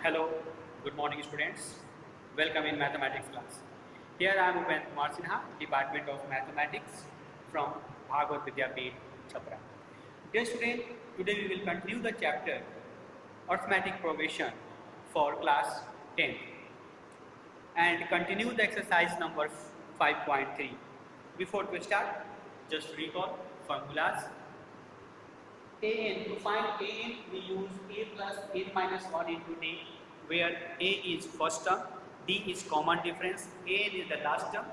Hello, good morning students. Welcome in mathematics class. Here I am Upen Kumar Sinha, Department of Mathematics from Bhagavad Vidyapeeth, Chhapra. Dear student, today we will continue the chapter Arithmetic Progression for class 10 and continue the exercise number 5.3. Before we start, just recall formulas. To find an, we use a plus n minus 1 into d, where a is first term, d is common difference, n is the last term.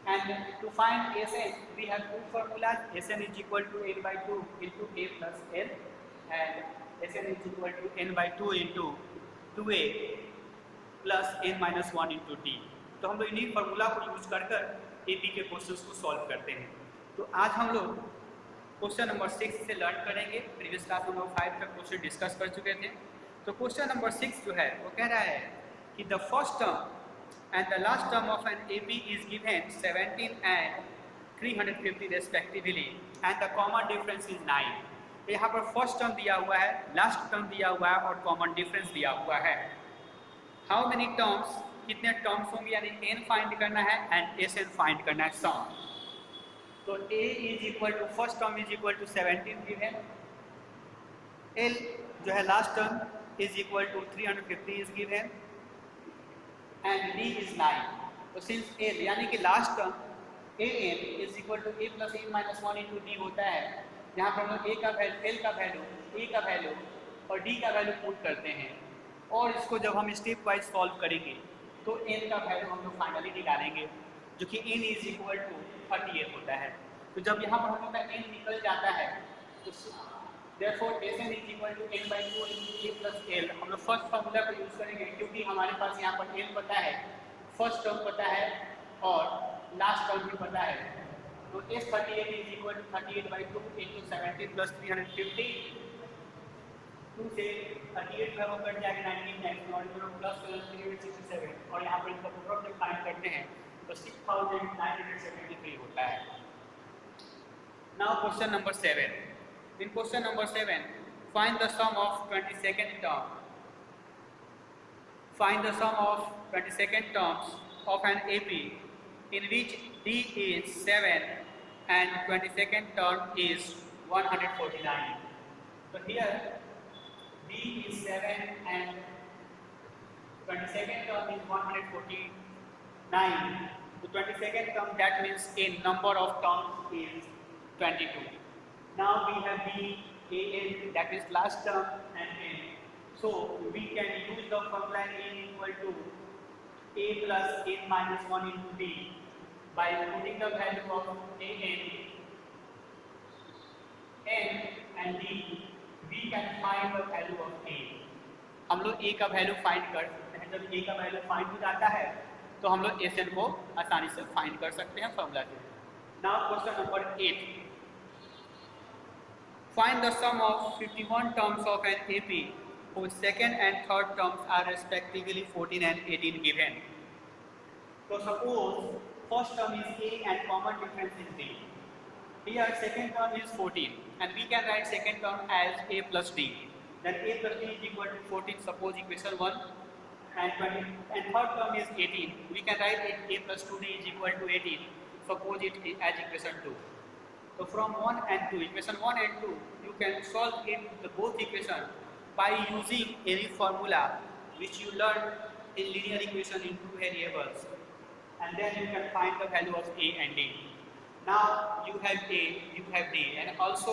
And to find Sn, we have two formulas. Sn is equal to n by 2 into a plus n, and Sn is equal to n by 2 into 2a plus n minus 1 into d. तो हम लोग इन्हीं formula को use कर A B के questions को solve करते हैं. तो आज हम लोग क्वेश्चन नंबर 6 से लर्न करेंगे. प्रीवियस क्लास में हम 5 तक क्वेश्चन डिस्कस कर चुके थे. तो क्वेश्चन नंबर 6 जो है वो कह रहा है कि the first term and the last term of an AP is given 17 and 350 respectively and the common difference is 9. यहाँ पर फर्स्ट टर्म दिया हुआ है, लास्ट टर्म दिया हुआ है और कॉमन डिफरेंस दिया हुआ है. हाउ मेनी टर्म्स, कितने टर्म्स होंगे, यानी n फाइंड करना है एंड Sn फाइंड करना है, सम. तो a is equal to first term is equal to 17 given, l जो है last term is equal to 350 is given and d is 9. तो सिंस l यानी कि last term an is equal to a plus n minus 1 into d होता है. यहाँ पर हम लोग a का वैल्यू, l का वैल्यू, a का वैल्यू और d का वैल्यू पुट करते हैं और इसको जब हम स्टेप वाइज सॉल्व करेंगे तो n का वैल्यू हम लोग फाइनली निकालेंगे जो कि n इज इक्वल टू 38 होता है. तो जब यहाँ पर हम लोग का n निकल जाता है तो therefore Sn is equal to n by 2 into a plus l. हम लोग फर्स्ट फार्मूला को यूज करेंगे क्योंकि हमारे पास यहाँ पर n पता है, फर्स्ट टर्म पता है और लास्ट टर्म भी पता है. तो S38 is equal to 38 by 2 into 17 plus 350. 2 से 38 का कट जाएगा 19 और प्लस 367 और यहाँ पर इनका प्रोडक्ट फाइंड करते हैं तो 6973 होता है. Now question number 7. In question number 7, find the sum of 22nd term. Find the sum of 22nd terms of an AP in which d is 7 and 22nd term is 149. So here d is 7 and 22nd term is 149. So 22nd term, that means a number of terms is 22. Now we have b, a, n, that is last term, and n. So we can use the formula n equal to a plus n minus 1 into d. By putting the value of a, n and d, we can find the value of a. हम लोग a का value find कर सकते हैं. जब a का value find हो जाता है तो हम लोग Sn को आसानी से फाइंड कर सकते हैं फॉर्मूला से. Now question number 8. Find the sum of 51 terms of an AP whose second and third terms are respectively 14 and 18 given. So suppose first term is a and common difference is d. Here second term is 14 and we can write second term as a plus d. Then a plus d is equal to 14, suppose equation 1, and 20, and third term is 18. We can write it a plus 2d is equal to 18, suppose it as equation 2. So from 1 and 2, equation 1 and 2, you can solve it the both equation by using any formula which you learned in linear equation in two variables. And then you can find the value of a and d. Now you have a, you have d, and also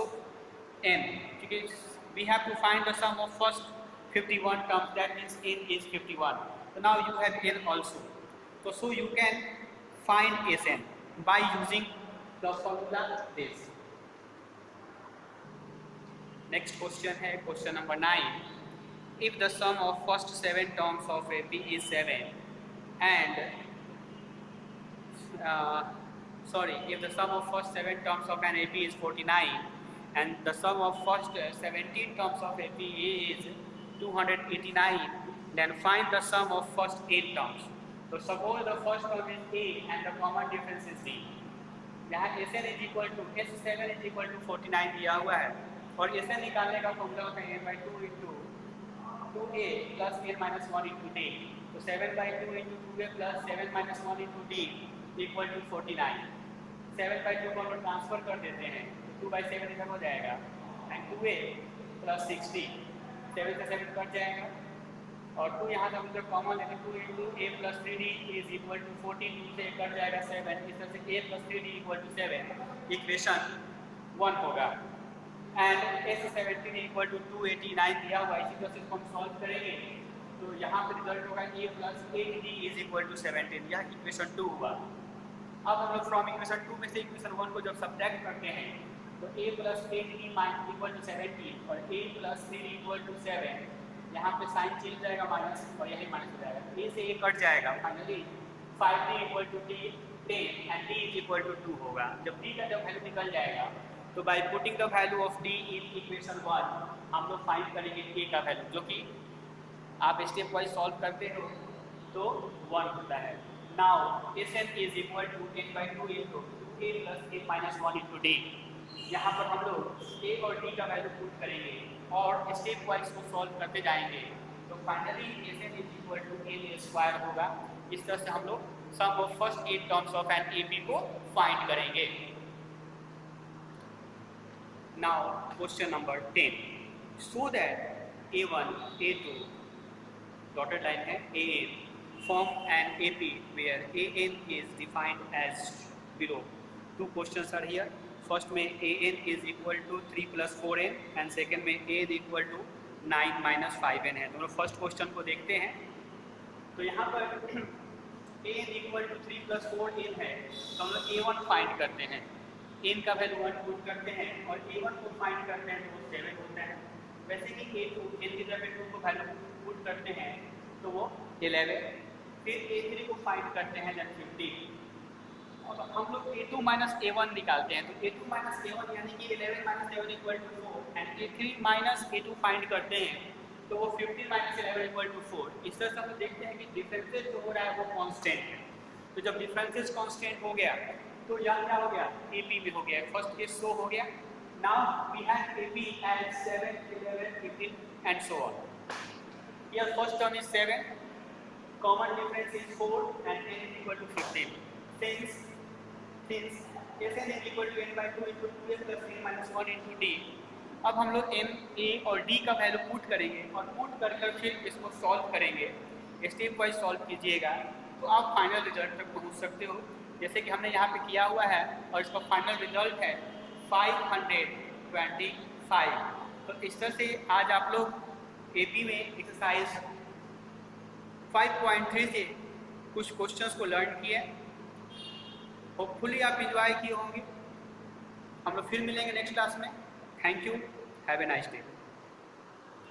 n. Because we have to find the sum of first 51 terms, that means n is 51. So now you have n also. So you can find Sn by using the formula this. Next question है question number 9. If the sum of first 7 terms of AP is 7 and if the sum of first 7 terms of an AP is 49 and the sum of first 17 terms of AP is 289, then find the sum of first 8 terms. So suppose the first term is a and the common difference is d. यहाँ Sn is equal to S7 is equal to 49 दिया हुआ है और Sn निकालने का formula होता है n by 2 into 2a plus n minus 1 into d. तो 7/2 into 2a plus 7 minus 1 into d equal to 49. 7/2 को हम लोग ट्रांसफर कर देते हैं तो 2/7 इधर हो जाएगा एंड 2a plus 60. 7 से 7 कट जाएगा और 2 यहाँ से हम लोग कॉमन लेंगे 2 into a plus 3d is equal to 14. 2 से कट जाएगा 7. इस तरह से a plus 3d equal to 7 equation 1 होगा. एंड S17 इक्वल टू 289 दिया हुआ. इसी तरह से इसको हम सॉल्व करेंगे तो यहाँ पे रिजल्ट होगा a plus 8d is equal to 17. यह इक्वेशन 2 हुआ. अब हम लोग फ्रॉम इक्वेशन 2 में से इक्वेशन 1 को जब सब्ट्रैक्ट करते हैं तो a plus 8d equal to 17 और a प्लस 3 इक्वल टू 7. यहाँ पे साइन चेंज जाएगा माइनस और यही माइनस हो जाएगा. a से a कट जाएगा. Finally 5d equal to 10 and d is equal to 2 होगा. जब d का जब वैल्यू निकल जाएगा तो by putting the value of d in equation 1 हम लोग फाइंड करेंगे a का वैल्यू, जो कि आप स्टेप वाइज सॉल्व करते हो तो 1 होता है. Now Sn is equal to n/2 into a plus a minus 1 into d. यहाँ पर हम लोग a और d का वैल्यू पुट करेंगे और स्टेप वाइज को सॉल्व करते जाएंगे तो finally Sn is equal to a square होगा. इस तरह से हम लोग sum of first 8 terms of an AP को फाइंड करेंगे. Now question number 10. So that A1, A2, dotted line है AN, form an AP where AN is defined as below. Two questions are here. First में AN is equal to 3 plus 4n and second में AN equal to 9 minus 5n है. दोनों first question को देखते हैं. तो यहाँ पर AN equal to 3 plus 4n है तो हम लोग A1 फाइंड करते हैं. n का वैल्यू 1 पुट करते हैं और a1 को फाइंड करते हैं तो वो 7 होता है. वैसे कि a2 n की जगह 2 को वैल्यू पुट करते हैं तो वो 11. फिर a3 को फाइंड करते हैं जब 15. और हम लोग a2 माइनस a1 निकालते हैं तो a2 माइनस a1 यानी कि 11 minus 7 equal to 4 and a3 minus a2 find करते हैं तो वो 15 माइनस 11 इक्वल टू 4. इस तरह से हम देखते हैं कि डिफरेंसेस जो हो रहा है वो कांस्टेंट है. तो जब डिफरेंसेस कांस्टेंट हो गया तो यहाँ क्या हो गया AP में हो गया. फर्स्ट केस शो हो गया. Now we have AP as 7, 11, 15 and so on. Here first term is 7, common difference is 4 and n is equal to 15. Since Sn is equal to n/2 into 2a plus n minus 1 into d. अब हम लोग n, a और d का value put करेंगे और put कर फिर इसको सॉल्व करेंगे. स्टेप वाइज सॉल्व कीजिएगा तो आप फाइनल रिजल्ट तक पहुँच सकते हो जैसे कि हमने यहाँ पे किया हुआ है और इसका फाइनल रिजल्ट है 525. तो इस तरह से आज आप लोग AP में एक्सरसाइज 5.3 से कुछ क्वेश्चंस को लर्न किए. होपफुली आप इंजॉय किए होंगे. हम लोग फिर मिलेंगे नेक्स्ट क्लास में. Thank you. Have a nice day.